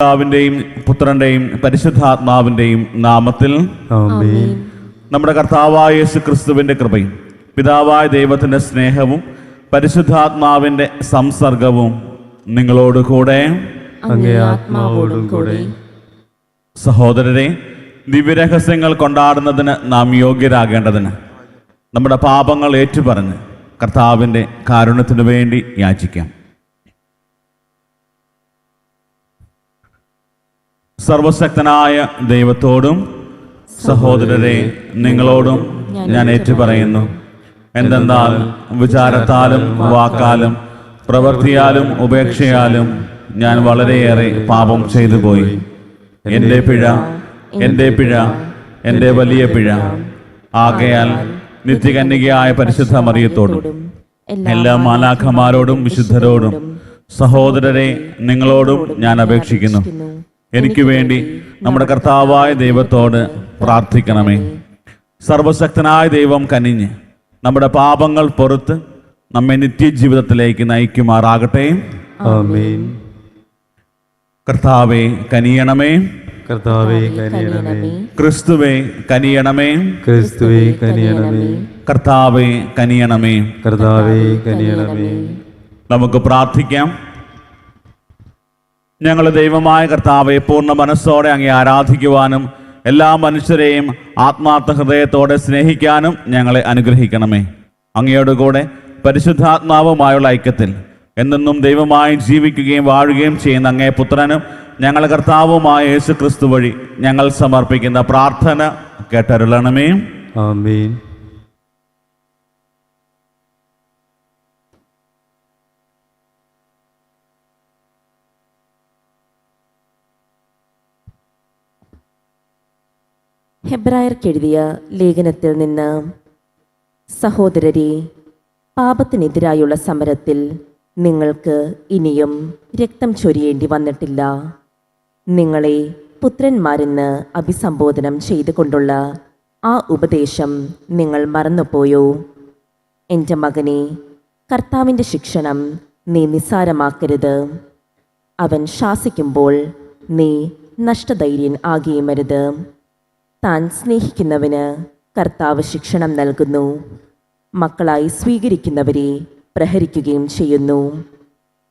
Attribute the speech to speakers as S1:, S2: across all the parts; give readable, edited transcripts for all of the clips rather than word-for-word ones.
S1: പിതാവിന്റെയും പുത്രന്റെയും പരിശുദ്ധാത്മാവിന്റെയും നാമത്തിൽ
S2: ആമേൻ.
S1: നമ്മുടെ കർത്താവായ യേശു ക്രിസ്തുവിന്റെ കൃപയും പിതാവായ ദൈവത്തിന്റെ സ്നേഹവും പരിശുദ്ധാത്മാവിന്റെ സംസർഗവും നിങ്ങളോടുകൂടെ.
S2: അങ്ങേ ആത്മാവോടും കൂടെ.
S1: സഹോദരരെ, ദിവ്യരഹസ്യങ്ങൾ കൊണ്ടാടുന്നതിന് നാം യോഗ്യരാകേണ്ടതിന് നമ്മുടെ പാപങ്ങൾ ഏറ്റുപറഞ്ഞ് കർത്താവിന്റെ കാരുണ്യത്തിനു വേണ്ടി യാചിക്കാം. സർവശക്തനായ ദൈവത്തോടും സഹോദരരെ നിങ്ങളോടും ഞാൻ ഏറ്റുപറയുന്നു. എന്തെന്നാൽ വിചാരത്താലും വാക്കാലും പ്രവൃത്തിയാലും ഉപേക്ഷയാലും ഞാൻ വളരെയേറെ പാപം ചെയ്തു പോയി. എൻ്റെ പിഴ, എൻ്റെ വലിയ പിഴ. ആകയാൽ നിത്യകന്യകയായ പരിശുദ്ധ മറിയത്തോടും എല്ലാ മാലാഖമാരോടും വിശുദ്ധരോടും സഹോദരരെ നിങ്ങളോടും ഞാൻ അപേക്ഷിക്കുന്നു, എനിക്ക് വേണ്ടി നമ്മുടെ കർത്താവായ ദൈവത്തോട് പ്രാർത്ഥിക്കണമേ. സർവശക്തനായ ദൈവം കനിഞ്ഞ് നമ്മുടെ പാപങ്ങൾ പൊറുത്ത് നമ്മെ നിത്യജീവിതത്തിലേക്ക് നയിക്കുമാറാകട്ടെ.
S2: ആമേൻ.
S1: കർത്താവേ കനിയണമേ,
S2: കർത്താവേ കനിയണമേ.
S1: ക്രിസ്തുവേ കനിയണമേ,
S2: ക്രിസ്തുവേ കനിയണമേ.
S1: കർത്താവേ കനിയണമേ.
S2: കർത്താവേ കനിയണമേ.
S1: നമുക്ക് പ്രാർത്ഥിക്കാം. ഞങ്ങളുടെ ദൈവമായ കർത്താവെ, പൂർണ്ണ മനസ്സോടെ അങ്ങേ ആരാധിക്കുവാനും എല്ലാ മനുഷ്യരെയും ആത്മാർത്ഥ ഹൃദയത്തോടെ സ്നേഹിക്കാനും ഞങ്ങളെ അനുഗ്രഹിക്കണമേ. അങ്ങയോട് കൂടെ പരിശുദ്ധാത്മാവുമായുള്ള ഐക്യത്തിൽ എന്നെന്നും ദൈവമായി ജീവിക്കുകയും വാഴുകയും ചെയ്യുന്ന അങ്ങേ പുത്രനും ഞങ്ങളുടെ കർത്താവുമായ യേശു ക്രിസ്തു വഴി ഞങ്ങൾ സമർപ്പിക്കുന്ന പ്രാർത്ഥന കേട്ടരുളണമേ.
S2: ആമേൻ.
S3: ഹെബ്രായർക്കെഴുതിയ ലേഖനത്തിൽ നിന്ന്: സഹോദരരെ, പാപത്തിനെതിരായുള്ള സമരത്തിൽ നിങ്ങൾക്ക് ഇനിയും രക്തം ചൊരിയേണ്ടി വന്നിട്ടില്ല. നിങ്ങളെ പുത്രന്മാരെന്ന് അഭിസംബോധനം ചെയ്തുകൊണ്ടുള്ള ആ ഉപദേശം നിങ്ങൾ മറന്നുപോയോ? എൻ്റെ മകനെ, കർത്താവിൻ്റെ ശിക്ഷണം നീ നിസ്സാരമാക്കരുത്. അവൻ ശാസിക്കുമ്പോൾ നീ നഷ്ടധൈര്യൻ ആകുകയുമരുത്. താൻ സ്നേഹിക്കുന്നവന് കർത്താവ് ശിക്ഷണം നൽകുന്നു. മക്കളായി സ്വീകരിക്കുന്നവരെ പ്രഹരിക്കുകയും ചെയ്യുന്നു.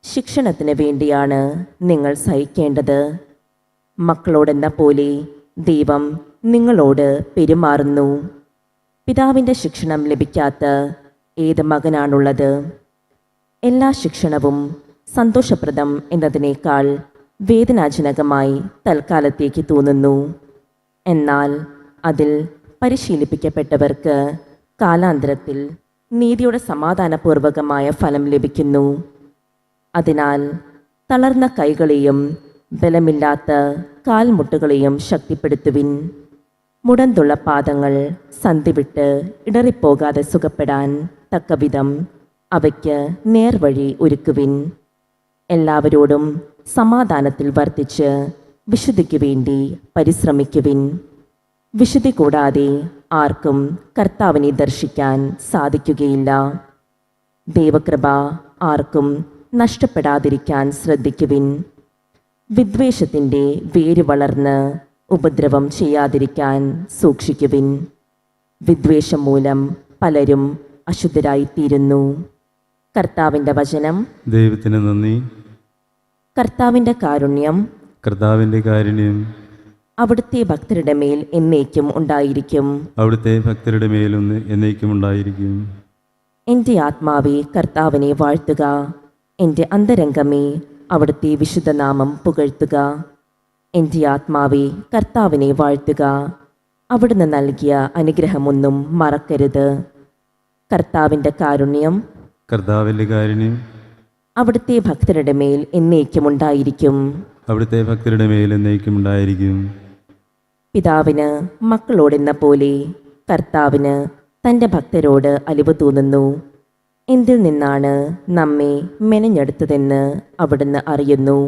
S3: ശിക്ഷണത്തിന് വേണ്ടിയാണ് നിങ്ങൾ സഹിക്കേണ്ടത്. മക്കളോടെന്ന പോലെ ദൈവം നിങ്ങളോട് പെരുമാറുന്നു. പിതാവിൻ്റെ ശിക്ഷണം ലഭിക്കാത്ത ഏത് മകനാണുള്ളത്? എല്ലാ ശിക്ഷണവും സന്തോഷപ്രദം എന്നതിനേക്കാൾ വേദനാജനകമായി തൽക്കാലത്തേക്ക് തോന്നുന്നു. എന്നാൽ അതിൽ പരിശീലിപ്പിക്കപ്പെട്ടവർക്ക് കാലാന്തരത്തിൽ നീതിയുടെ സമാധാനപൂർവകമായ ഫലം ലഭിക്കുന്നു. അതിനാൽ തളർന്ന കൈകളെയും ബലമില്ലാത്ത കാൽമുട്ടുകളെയും ശക്തിപ്പെടുത്തുവിൻ. മുടന്തുള്ള പാദങ്ങൾ സന്ധിവിട്ട് ഇടറിപ്പോകാതെ സുഖപ്പെടാൻ തക്കവിധം അവയ്ക്ക് നേർവഴി ഒരുക്കുവിൻ. എല്ലാവരോടും സമാധാനത്തിൽ വർത്തിച്ച് വിശുദ്ധിക്ക് വേണ്ടി പരിശ്രമിക്കുവിൻ. വിശുദ്ധി കൂടാതെ ആർക്കും കർത്താവിനെ ദർശിക്കാൻ സാധിക്കുകയില്ല. ദൈവകൃപ ആർക്കും നഷ്ടപ്പെടാതിരിക്കാൻ ശ്രദ്ധിക്കുവിൻ. വിദ്വേഷത്തിൻ്റെ വേര് വളർന്ന് ഉപദ്രവം ചെയ്യാതിരിക്കാൻ സൂക്ഷിക്കുവിൻ. വിദ്വേഷം മൂലം പലരും അശുദ്ധരായിത്തീരുന്നു. കർത്താവിൻ്റെ വചനം.
S2: ദൈവത്തിന് നന്ദി.
S3: കർത്താവിൻ്റെ കാരുണ്യം,
S2: കർത്താവിൻ്റെ കാരുണ്യം
S3: അവിടുത്തെ ഭക്തരുടെ മേൽ എന്നേക്കും ഉണ്ടായിരിക്കും.
S2: അവിടുത്തെ ഭക്തരുടെ മേലൊന്ന് എന്നേക്കും ഉണ്ടായിരിക്കും.
S3: എൻ്റെ ആത്മാവെ കർത്താവിനെ വാഴ്ത്തുക. എൻ്റെ അന്തരംഗമേ അവിടുത്തെ വിശുദ്ധനാമം പുകഴ്ത്തുക. എൻ്റെ ആത്മാവെ കർത്താവിനെ വാഴ്ത്തുക. അവിടുന്ന് നൽകിയ അനുഗ്രഹമൊന്നും മറക്കരുത്. കർത്താവിൻ്റെ കാരുണ്യം,
S2: കർത്താവിൻ്റെ കാരുണ്യം
S3: അവിടുത്തെ ഭക്തരുടെ മേൽ എന്നേക്കും ഉണ്ടായിരിക്കും.
S2: അവിടുത്തെ ഭക്തരുടെ മേൽ എന്നേക്കും ഉണ്ടായിരിക്കും.
S3: പിതാവിന് മക്കളോടെന്ന പോലെ കർത്താവിന് തൻ്റെ ഭക്തരോട് അലിവ് തോന്നുന്നു. എന്തിൽ നിന്നാണ് നമ്മെ മെനഞ്ഞെടുത്തതെന്ന് അവിടുന്ന് അറിയുന്നു.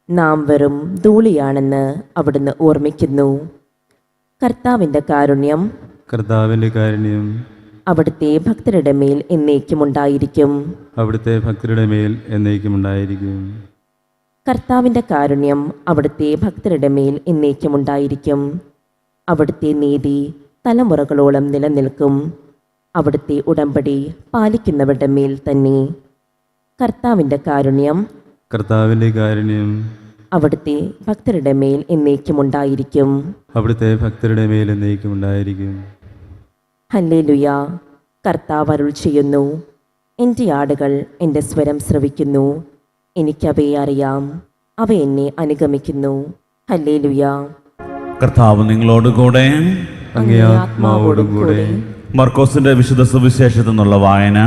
S3: നാം വെറും ധൂളിയാണെന്ന് അവിടുന്ന് ഓർമ്മിക്കുന്നു. കർത്താവിൻ്റെ കാരുണ്യം,
S2: കർത്താവിൻ്റെ കാരുണ്യം
S3: അവിടുത്തെ ഭക്തരുടെ മേൽ എന്നേക്കും ഉണ്ടായിരിക്കും.
S2: അവിടുത്തെ ഭക്തരുടെ മേൽ എന്നേക്കും ഉണ്ടായിരിക്കും.
S3: കർത്താവിൻ്റെ കാരുണ്യം അവിടുത്തെ ഭക്തരുടെ മേൽ എന്നേക്കുമുണ്ടായിരിക്കും. അവിടുത്തെ നീതി തലമുറകളോളം നിലനിൽക്കും. അവിടുത്തെ ഉടമ്പടി പാലിക്കുന്നവരുടെ മേൽ തന്നെ. കർത്താവിൻ്റെ കാരുണ്യം
S2: കർത്താവിൻ്റെ കാരുണ്യം
S3: അവിടുത്തെ ഭക്തരുടെ മേൽ എന്നേക്കുമുണ്ടായിരിക്കും.
S2: അവിടുത്തെ ഭക്തരുടെ മേൽ എന്നേക്കുമുണ്ടായിരിക്കും.
S3: ഹല്ലേലൂയ. കർത്താവ് അരുൾ ചെയ്യുന്നു, എൻ്റെ ആടുകൾ എൻ്റെ സ്വരം ശ്രവിക്കുന്നു, എനിക്കവയെ അറിയാം, അവ എന്നെ അനുഗമിക്കുന്നു. ഹല്ലേലൂയ.
S1: കർത്താവ് നിങ്ങളോടുകൂടെ.
S2: അങ്ങേ ആത്മാവോടും കൂടെ.
S1: മർക്കോസിന്റെ വിശുദ്ധ സുവിശേഷത്തിൽ നിന്നുള്ള വായന.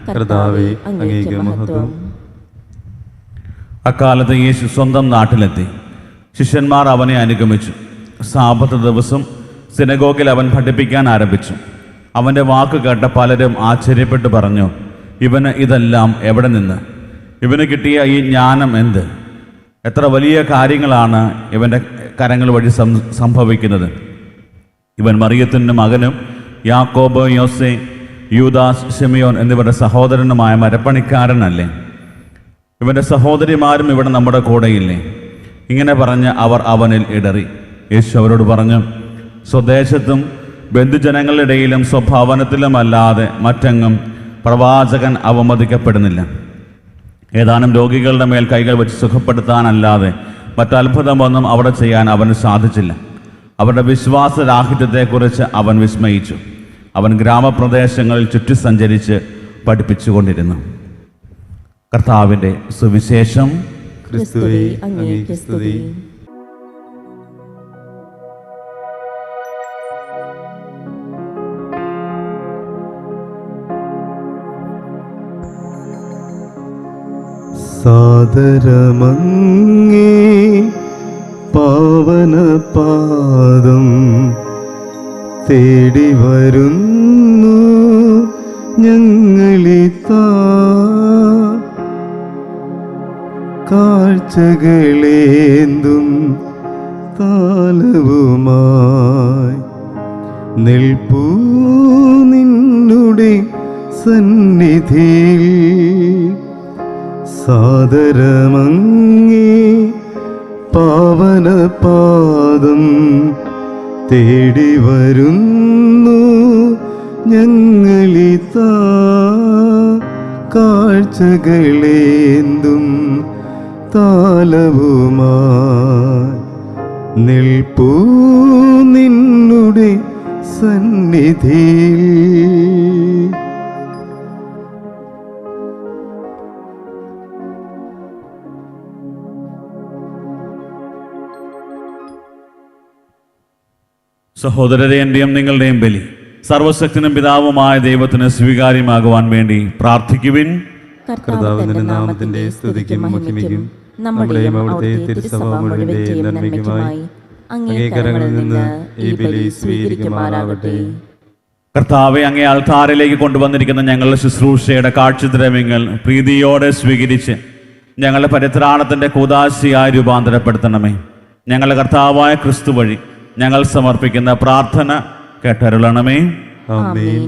S2: കർത്താവേ, അങ്ങേക്ക് മഹത്വം.
S1: അക്കാലത്ത് യേശു സ്വന്തം നാട്ടിലെത്തി. ശിഷ്യന്മാർ അവനെ അനുഗമിച്ചു. സാബത്ത് ദിവസം സിനഗോഗിൽ അവൻ പഠിപ്പിക്കാൻ ആരംഭിച്ചു. അവൻ്റെ വാക്ക് കേട്ട പലരും ആശ്ചര്യപ്പെട്ട് പറഞ്ഞു, ഇവന് ഇതെല്ലാം എവിടെ നിന്ന്? ഇവന് കിട്ടിയ ഈ ജ്ഞാനം എന്ത്? എത്ര വലിയ കാര്യങ്ങളാണ് ഇവൻ്റെ കരങ്ങൾ വഴി സംഭവിക്കുന്നത്. ഇവൻ മറിയത്തിൻ്റെ മകനും യാക്കോബ്, യോസെ, യൂദാസ്, ശിമിയോൻ എന്നിവരുടെ സഹോദരനുമായ മരപ്പണിക്കാരനല്ലേ? ഇവൻ്റെ സഹോദരിമാരും ഇവിടെ നമ്മുടെ കൂടെയില്ലേ? ഇങ്ങനെ പറഞ്ഞ് അവർ അവനിൽ ഇടറി. യേശു അവരോട് പറഞ്ഞു, സ്വദേശത്തും ബന്ധുജനങ്ങളുടെ ഇടയിലും സ്വഭവനത്തിലുമല്ലാതെ മറ്റെങ്ങും പ്രവാചകൻ അവമതിക്കപ്പെടുന്നില്ല. ഏതാനും രോഗികളുടെ മേൽ കൈകൾ വെച്ച് സുഖപ്പെടുത്താനല്ലാതെ മറ്റത്ഭുതമൊന്നും അവിടെ ചെയ്യാൻ അവന് സാധിച്ചില്ല. അവരുടെ വിശ്വാസരാഹിത്യത്തെക്കുറിച്ച് അവൻ വിസ്മയിച്ചു. അവൻ ഗ്രാമപ്രദേശങ്ങളിൽ ചുറ്റി സഞ്ചരിച്ച് പഠിപ്പിച്ചുകൊണ്ടിരുന്നു. കർത്താവിൻ്റെ സുവിശേഷം.
S2: ക്രിസ്തുവേ, അങ്ങേക്ക് സ്തുതി. സാദരമങ്ങേ പാവനപാദം തേടി വരുന്നു ഞങ്ങളിതാ. കാഴ്ചകളേന്തും താലവുമായി നിൽപ്പൂ നിന്നുടെ സന്നിധിയിൽ. സാദരമങ്ങേ പാവനപാദം തേടി വരുന്നു ഞങ്ങളിതാ. കാഴ്ചകളേന്തും താലവുമായി നിൽപ്പൂ നിന്നുടെ സന്നിധിയിൽ.
S1: സഹോദരരെ, എൻ്റെയും നിങ്ങളുടെയും ബലി സർവശക്തനും പിതാവുമായ ദൈവത്തിന് സ്വീകാര്യമാകുവാൻ വേണ്ടി പ്രാർത്ഥിക്കുവിൻ.
S2: കർത്താവിന്റെ നാമത്തിന്റെ സ്തുതിക്കും മഹിമയ്ക്കും നമ്മുടെയും അവിടുത്തെ തിരുസഭ മുഴുവന്റെയും നന്മയ്ക്കുമായി അങ്ങേ കരങ്ങളിൽ നിന്ന് ഈ ബലി സ്വീകരിക്കുമാറാകട്ടെ.
S1: കർത്താവെ, അങ്ങേ അൾത്താറിലേക്ക് കൊണ്ടുവന്നിരിക്കുന്ന ഞങ്ങളുടെ ശുശ്രൂഷയുടെ കാഴ്ചദ്രവ്യങ്ങൾ പ്രീതിയോടെ സ്വീകരിച്ച് ഞങ്ങളുടെ പരിത്രാണത്തിന്റെ കൂദാശയായി രൂപാന്തരപ്പെടുത്തണമേ. ഞങ്ങളുടെ കർത്താവായ ക്രിസ്തു വഴി ഞങ്ങൾ സമർപ്പിക്കുന്ന പ്രാർത്ഥന കേട്ടരുളണമേ.
S2: ആമേൻ.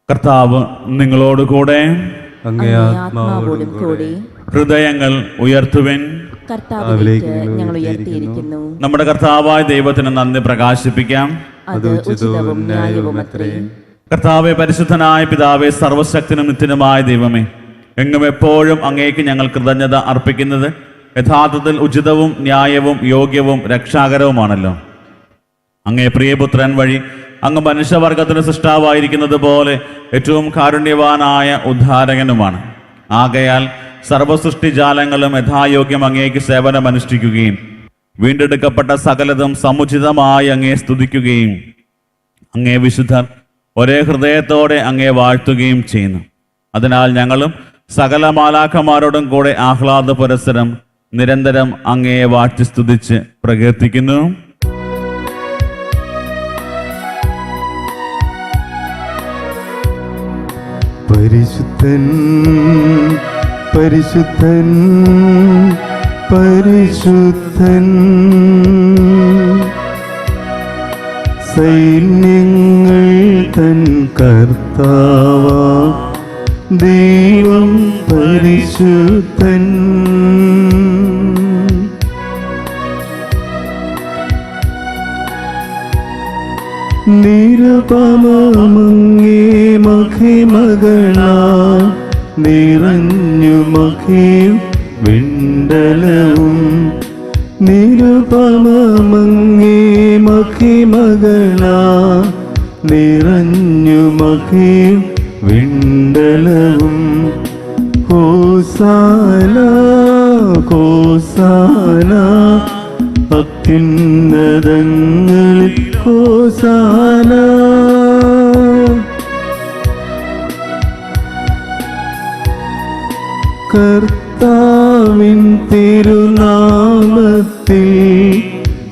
S1: കർത്താവ് നിങ്ങളോടുകൂടെ.
S2: അങ്ങേ ആത്മാവോടും കൂടെ.
S1: ഹൃദയങ്ങൾ ഉയർത്തുവിൻ.
S3: കർത്താവിലേക്ക് ഞങ്ങൾ ഉയർത്തിയിരിക്കുന്നു.
S1: നമ്മുടെ കർത്താവായ ദൈവത്തിന് നന്ദി പ്രകാശിപ്പിക്കാം.
S2: അത് ഉചിതവും ന്യായവുമത്രേ.
S1: കർത്താവെ, പരിശുദ്ധനായ പിതാവേ, സർവശക്തനും നിത്യനുമായ ദൈവമേ, എങ്ങും എപ്പോഴും അങ്ങേക്ക് ഞങ്ങൾ കൃതജ്ഞത അർപ്പിക്കുന്നത് യഥാർത്ഥത്തിൽ ഉചിതവും ന്യായവും യോഗ്യവും രക്ഷാകരവുമാണല്ലോ. അങ്ങേ പ്രിയപുത്രൻ വഴി അങ്ങ് മനുഷ്യവർഗത്തിന് സൃഷ്ടാവായിരിക്കുന്നത് പോലെ ഏറ്റവും കാരുണ്യവാനായ ഉദ്ധാരകനുമാണ്. ആകയാൽ സർവസൃഷ്ടിജാലങ്ങളും യഥായോഗ്യം അങ്ങേക്ക് സേവനമനുഷ്ഠിക്കുകയും വീണ്ടെടുക്കപ്പെട്ട സകലതും സമുചിതമായി അങ്ങേ സ്തുതിക്കുകയും അങ്ങേ വിശുദ്ധർ ഒരേ ഹൃദയത്തോടെ അങ്ങേ വാഴ്ത്തുകയും ചെയ്യുന്നു. അതിനാൽ ഞങ്ങളും സകല മാലാഖമാരോടും കൂടെ ആഹ്ലാദ പുരസ്സരം നിരന്തരം അങ്ങയെ വാഴ്ത്തി സ്തുതിച്ച് പ്രകീർത്തിക്കുന്നു.
S2: പരിശുദ്ധൻ പരിശുദ്ധൻ പരിശുദ്ധൻ, സൈന്യങ്ങൾ തൻ കർത്താവ ദൈവം പരിശുദ്ധൻ. നിരുപമങ്ങേ മഹിമകളാൽ നിറഞ്ഞു മഹിയും വിണ്ടലവും. നിരുപമങ്ങേ മഹിമകളാൽ നിറഞ്ഞു മഹിയും വിണ്ടലവും. ഹോസാന ഹോസാന അത്യുന്നതങ്ങളിൽ ഹോസാന. കർത്താവിൻ തിരുനാമത്തിൽ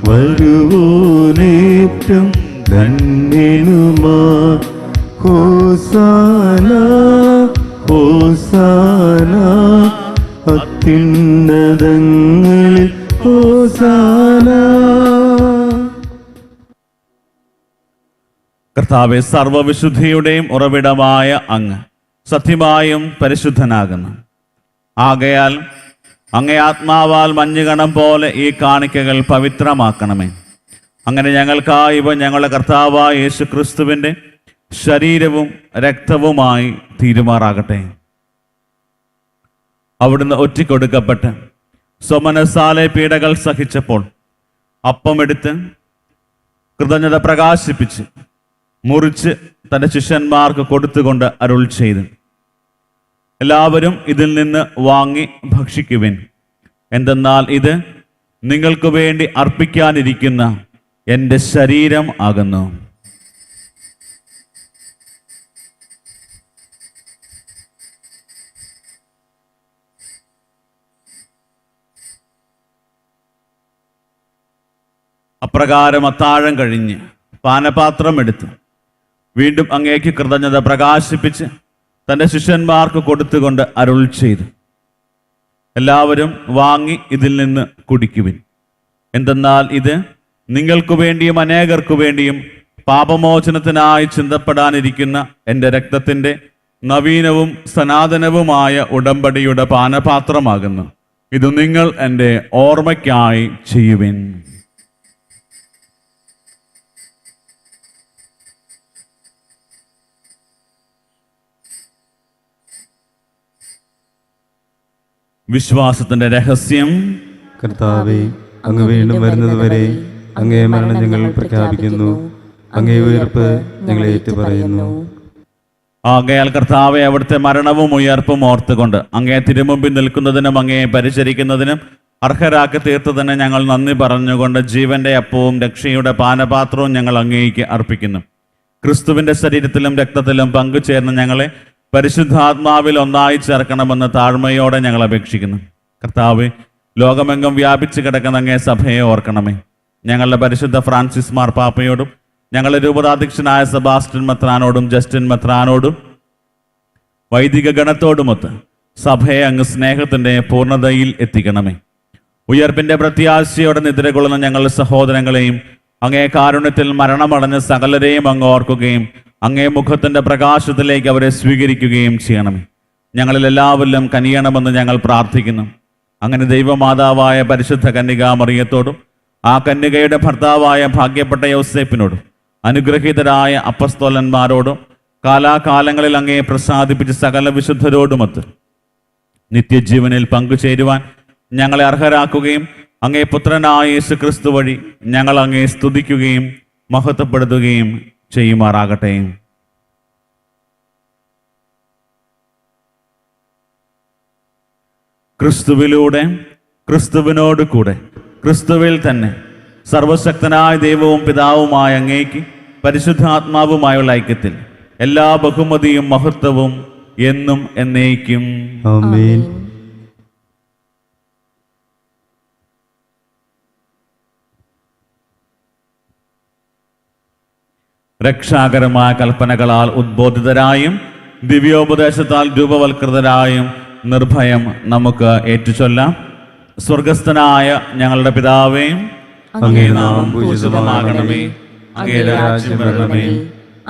S2: വരുവോനേറ്റം ധന്യനുമാ. ഹോസാന ഹോസാന അത്യുന്നതങ്ങളിൽ ഹോസാന.
S1: കർത്താവെ, സർവവിശുദ്ധിയുടെയും ഉറവിടമായ അങ്ങ് സത്യമായും പരിശുദ്ധനാകുന്നു. ആകയാൽ അങ്ങേ ആത്മാവാൽ മഞ്ഞുകണം പോലെ ഈ കാണിക്കകൾ പവിത്രമാക്കണമേ. അങ്ങനെ ഞങ്ങൾക്കായി ഇവ ഞങ്ങളുടെ കർത്താവായ യേശു ക്രിസ്തുവിൻ്റെ ശരീരവും രക്തവുമായി തീരുമാറാകട്ടെ. അവിടുന്ന് ഒറ്റിക്കൊടുക്കപ്പെട്ട് സ്വമനസാലെ പീഡകൾ സഹിച്ചപ്പോൾ അപ്പമെടുത്ത് കൃതജ്ഞത പ്രകാശിപ്പിച്ച് മുറിച്ച് തൻ്റെ ശിഷ്യന്മാർക്ക് കൊടുത്തുകൊണ്ട് അരുൾ ചെയ്തു, എല്ലാവരും ഇതിൽ നിന്ന് വാങ്ങി ഭക്ഷിക്കുവിൻ. എന്തെന്നാൽ ഇത് നിങ്ങൾക്ക് വേണ്ടി അർപ്പിക്കാനിരിക്കുന്ന എൻ്റെ ശരീരം ആകുന്നു. അപ്രകാരം അത്താഴം കഴിഞ്ഞ് പാനപാത്രം എടുത്ത് വീണ്ടും അങ്ങേക്ക് കൃതജ്ഞത പ്രകാശിപ്പിച്ച് തൻ്റെ ശിഷ്യന്മാർക്ക് കൊടുത്തുകൊണ്ട് അരുൾ ചെയ്തു, എല്ലാവരും വാങ്ങി ഇതിൽ നിന്ന് കുടിക്കുവിൻ. എന്തെന്നാൽ ഇത് നിങ്ങൾക്ക് വേണ്ടിയും അനേകർക്കു വേണ്ടിയും പാപമോചനത്തിനായി ചിന്തപ്പെടാനിരിക്കുന്ന എൻ്റെ രക്തത്തിൻ്റെ നവീനവും സനാതനവുമായ ഉടമ്പടിയുടെ പാനപാത്രമാകുന്നു. ഇത് നിങ്ങൾ എൻ്റെ ഓർമ്മയ്ക്കായി ചെയ്യുവിൻ. വിശ്വാസത്തിന്റെ രഹസ്യം.
S2: കർത്താവേ, അങ്ങ് വീണ്ടും വരുന്നതുവരെ അങ്ങേ മരണം ഞങ്ങൾ പ്രഖ്യാപിക്കുന്നു, അങ്ങേ ഉയർപ്പ് ഞങ്ങൾ ഏറ്റുപറയുന്നു.
S1: ആകയാൽ കർത്താവെ, അവിടുത്തെ മരണവും ഉയർപ്പും ഓർത്തുകൊണ്ട് അങ്ങേ തിരുമുമ്പിൽ നിൽക്കുന്നതിനും അങ്ങേ പരിചരിക്കുന്നതിനും അർഹരാക്കി തീർത്തതിന് ഞങ്ങൾ നന്ദി പറഞ്ഞുകൊണ്ട് ജീവന്റെ അപ്പവും രക്ഷയുടെ പാനപാത്രവും ഞങ്ങൾ അങ്ങേക്ക് അർപ്പിക്കുന്നു. ക്രിസ്തുവിന്റെ ശരീരത്തിലും രക്തത്തിലും പങ്കുചേർന്ന് ഞങ്ങളെ പരിശുദ്ധാത്മാവിൽ ഒന്നായി ചേർക്കണമെന്ന് താഴ്മയോടെ ഞങ്ങൾ അപേക്ഷിക്കുന്നു. കർത്താവെ, ലോകമെങ്ങും വ്യാപിച്ചു കിടക്കുന്ന അങ്ങേ സഭയെ ഓർക്കണമേ. ഞങ്ങളുടെ പരിശുദ്ധ ഫ്രാൻസിസ് മാർപ്പാപ്പയോടും ഞങ്ങളുടെ രൂപതാധ്യക്ഷനായ സെബാസ്റ്റ്യൻ മെത്രാനോടും ജസ്റ്റിൻ മെത്രാനോടും വൈദിക ഗണത്തോടുമൊത്ത് സഭയെ അങ്ങ് സ്നേഹത്തിൻ്റെ പൂർണ്ണതയിൽ എത്തിക്കണമേ. ഉയർപ്പിൻ്റെ പ്രത്യാശയോടെ നിദ്രകൊള്ളുന്ന ഞങ്ങളുടെ സഹോദരങ്ങളെയും അങ്ങേ കാരുണ്യത്തിൽ മരണമടഞ്ഞ സകലരെയും അങ്ങ് ഓർക്കുകയും അങ്ങേ മുഖത്തിൻ്റെ പ്രകാശത്തിലേക്ക് അവരെ സ്വീകരിക്കുകയും ചെയ്യണമേ. ഞങ്ങളിൽ എല്ലാവരിലും കനിയണമെന്ന് ഞങ്ങൾ പ്രാർത്ഥിക്കുന്നു. അങ്ങനെ ദൈവമാതാവായ പരിശുദ്ധ കന്യകാമറിയത്തോടും ആ കന്യകയുടെ ഭർത്താവായ ഭാഗ്യപ്പെട്ട യോസേപ്പിനോടും അനുഗ്രഹീതരായ അപ്പസ്തോലന്മാരോടും കാലാകാലങ്ങളിൽ അങ്ങേ പ്രസാദിപ്പിച്ച സകല വിശുദ്ധരോടുമൊത്ത് നിത്യജീവനിൽ പങ്കുചേരുവാൻ ഞങ്ങളെ അർഹരാക്കുകയും അങ്ങേ പുത്രനായ യേശു ക്രിസ്തു വഴി ഞങ്ങൾ അങ്ങേ സ്തുതിക്കുകയും മഹത്വപ്പെടുത്തുകയും ചെയ്യുമാറാകട്ടെ. ക്രിസ്തുവിലൂടെ, ക്രിസ്തുവിനോട് കൂടെ, ക്രിസ്തുവിൽ തന്നെ സർവശക്തനായ ദൈവവും പിതാവുമായ അങ്ങേക്ക് പരിശുദ്ധാത്മാവുമായുള്ള ഐക്യത്തിൽ എല്ലാ ബഹുമതിയും മഹത്വവും എന്നും എന്നേക്കും
S2: ആമേൻ.
S1: രക്ഷാകരമായ കൽപ്പനകളാൽ ഉദ്ബോധിതരായും ദിവ്യോപദേശത്താൽ രൂപവൽകൃതരായും നിർഭയം നമുക്ക് ഏറ്റുചൊല്ലാം. സ്വർഗസ്ഥനായ ഞങ്ങളുടെ പിതാവേ, അങ്ങേ നാമം പൂജിതമാകണമേ, അങ്ങേ രാജ്യം വരണമേ,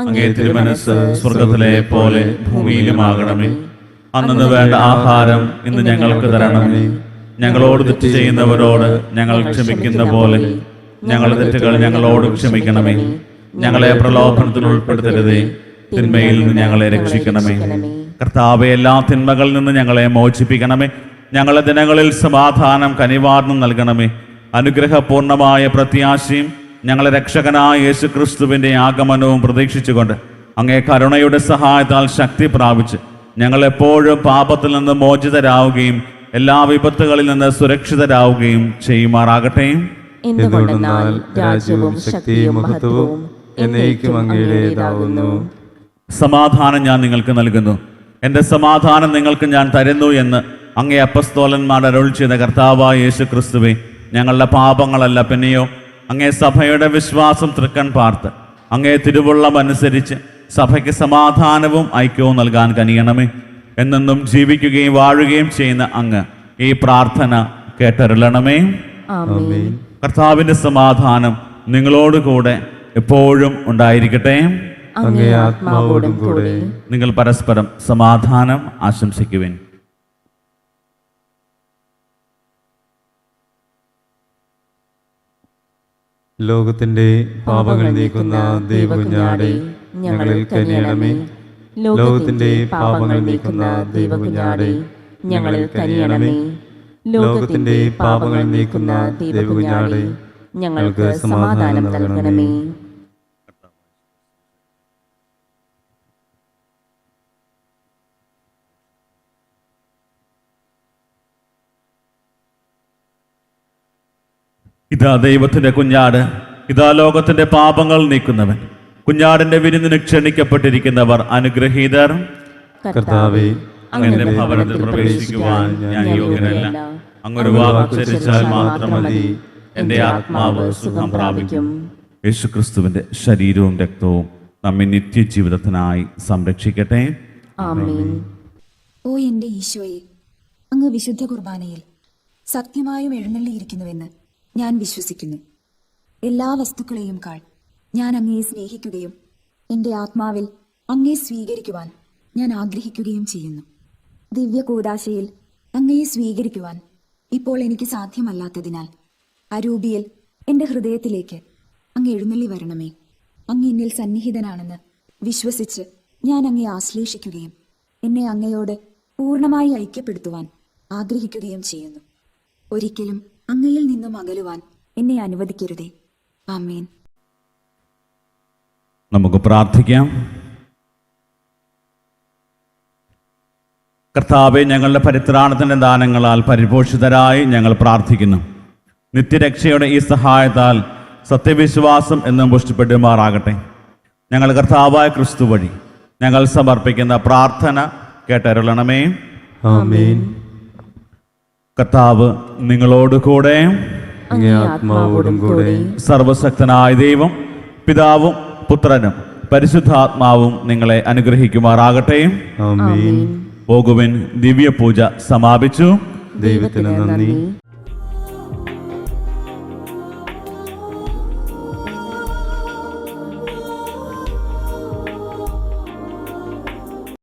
S1: അങ്ങേ തിരുമനസ്സ് സ്വർഗത്തിലെ പോലെ ഭൂമിയിലുമാകണമേ. അന്നു വേണ്ട ആഹാരം ഇന്ന് ഞങ്ങൾക്ക് തരണമേ. ഞങ്ങളോട് തെറ്റ് ചെയ്യുന്നവരോട് ഞങ്ങൾ ക്ഷമിക്കുന്ന പോലെ ഞങ്ങളുടെ തെറ്റുകൾ ഞങ്ങളോട് ക്ഷമിക്കണമേ. ഞങ്ങളെ പ്രലോഭനത്തിൽ ഉൾപ്പെടുത്തരുതേ, തിന്മയിൽ നിന്ന് ഞങ്ങളെ രക്ഷിക്കണമേ. കർത്താവേ, എല്ലാ തിന്മകളിൽ നിന്ന് ഞങ്ങളെ മോചിപ്പിക്കണമേ. ഞങ്ങളുടെ ദിനങ്ങളിൽ സമാധാനം കനിവാർന്നും നൽകണമേ. അനുഗ്രഹപൂർണമായ പ്രത്യാശയും ഞങ്ങളെ രക്ഷകനായ യേശുക്രിസ്തുവിന്റെ ആഗമനവും പ്രതീക്ഷിച്ചുകൊണ്ട് അങ്ങേ കരുണയുടെ സഹായത്താൽ ശക്തി പ്രാപിച്ച് ഞങ്ങൾ എപ്പോഴും പാപത്തിൽ നിന്ന് മോചിതരാവുകയും എല്ലാ വിപത്തുകളിൽ നിന്ന് സുരക്ഷിതരാവുകയും ചെയ്യുമാറാകട്ടെ.
S3: എന്തുകൊണ്ടെന്നാൽ രാജ്യവും ശക്തിയും മഹത്വവും എന്നേക്കും അങ്ങയുടേതാകുന്നു.
S1: സമാധാനം ഞാൻ നിങ്ങൾക്ക് നൽകുന്നു, എൻ്റെ സമാധാനം നിങ്ങൾക്ക് ഞാൻ തരുന്നു എന്ന് അങ്ങേ അപ്പസ്തോലന്മാർ അരുൾ ചെയ്ത കർത്താവായ യേശു ക്രിസ്തുവേ, ഞങ്ങളുടെ പാപങ്ങളല്ല പിന്നെയോ അങ്ങേ സഭയുടെ വിശ്വാസം തൃക്കൺ പാർത്ത് അങ്ങേ തിരുവുള്ളം അനുസരിച്ച് സഭയ്ക്ക് സമാധാനവും ഐക്യവും നൽകാൻ കനിയണമേ. എന്നെന്നും ജീവിക്കുകയും വാഴുകയും ചെയ്യുന്ന അങ്ങ് ഈ പ്രാർത്ഥന കേട്ടരുളണമേ.
S3: ആമേൻ.
S1: കർത്താവിൻ്റെ സമാധാനം നിങ്ങളോടുകൂടെ എപ്പോഴും ഉണ്ടായിരിക്കട്ടെ.
S3: അങ്ങേ ആത്മാവോടും കൂടെ.
S1: നിങ്ങൾ പരസ്പരം സമാധാനം ആശംസിക്കുവിൻ.
S2: ലോകത്തിന്റെ പാപങ്ങൾ നീക്കുന്ന ദൈവകുഞ്ഞാടേ, ഞങ്ങളിൽ കനിയണമേ. ലോകത്തിന്റെ പാപങ്ങൾ നീക്കുന്ന ദൈവകുഞ്ഞാടേ, ഞങ്ങളിൽ കനിയണമേ. ലോകത്തിന്റെ പാപങ്ങൾ നീക്കുന്ന ദൈവകുഞ്ഞാടേ,
S3: ഞങ്ങൾക്ക് സമാധാനം നൽകണമേ.
S1: ഇതാ ദൈവത്തിന്റെ കുഞ്ഞാട്, ഇതാ ലോകത്തിന്റെ പാപങ്ങൾ നീക്കുന്നവൻ. കുഞ്ഞാടിന്റെ വിരുന്നിന് ക്ഷണിക്കപ്പെട്ടിരിക്കുന്നവർ അനുഗ്രഹീതർ.
S2: കർത്താവേ,
S1: അങ്ങയുടെ ഭവനത്തിൽ പ്രവേശിക്കുവാൻ ഞാൻ യോഗ്യനല്ല. അങ്ങൊരു വാക്കുച്ചരിച്ചാൽ മാത്രം മതി, എൻ്റെ ആത്മാവ് സുഖം പ്രാപിക്കും. യേശുക്രിസ്തുവിന്റെ ശരീരവും രക്തവും നമ്മെ നിത്യജീവിതത്തിനായി സംരക്ഷിക്കട്ടെ.
S3: ആമേൻ.
S4: ഓ എൻ്റെ ഈശോയെ, അങ്ങ് വിശുദ്ധ കുർബാനയിൽ സത്യമായും എഴുന്നള്ളിയിരിക്കുന്നുവെന്ന് ഞാൻ വിശ്വസിക്കുന്നു. എല്ലാ വസ്തുക്കളെയും കാൾ ഞാൻ അങ്ങയെ സ്നേഹിക്കുകയും എൻ്റെ ആത്മാവിൽ അങ്ങയെ സ്വീകരിക്കുവാൻ ഞാൻ ആഗ്രഹിക്കുകയും ചെയ്യുന്നു. ദിവ്യ കൂദാശയിൽ അങ്ങയെ സ്വീകരിക്കുവാൻ ഇപ്പോൾ എനിക്ക് സാധ്യമല്ലാത്തതിനാൽ അരൂപിയിൽ എൻ്റെ ഹൃദയത്തിലേക്ക് അങ്ങ് എഴുന്നള്ളി വരണമേ. അങ്ങ് എന്നിൽ സന്നിഹിതനാണെന്ന് വിശ്വസിച്ച് ഞാൻ അങ്ങയെ ആശ്ലേഷിക്കുകയും എന്നെ അങ്ങയോട് പൂർണ്ണമായി ഐക്യപ്പെടുത്തുവാൻ ആഗ്രഹിക്കുകയും ചെയ്യുന്നു. ഒരിക്കലും അങ്ങയിൽ നിന്നും അകലുവാൻ എന്നെ അനുവദിക്കരുതേ. ആമേൻ.
S1: നമുക്ക് പ്രാർത്ഥിക്കാം. കർത്താവെ, ഞങ്ങളുടെ പരിത്രാണത്തിൻ്റെ ദാനങ്ങളാൽ പരിപോഷിതരായി ഞങ്ങൾ പ്രാർത്ഥിക്കുന്നു. നിത്യരക്ഷയുടെ ഈ സഹായത്താൽ സത്യവിശ്വാസം എന്നും പുഷ്ടിപ്പെടുമാറാകട്ടെ. ഞങ്ങൾ കർത്താവായ ക്രിസ്തു വഴി ഞങ്ങൾ സമർപ്പിക്കുന്ന പ്രാർത്ഥന കേട്ടരുളണമേ.
S2: ആമേൻ.
S1: കർത്താവ് നിങ്ങളോട് കൂടെ.
S2: അങ്ങേ ആത്മാവോടും കൂടെ.
S1: സർവശക്തനായ ദൈവം പിതാവും പുത്രനും പരിശുദ്ധാത്മാവും നിങ്ങളെ അനുഗ്രഹിക്കുമാറാകട്ടെ.
S2: ആമേൻ.
S1: പോകുവിൻ, ദിവ്യപൂജ സമാപിച്ചു.
S2: ദൈവത്തിന് നന്ദി.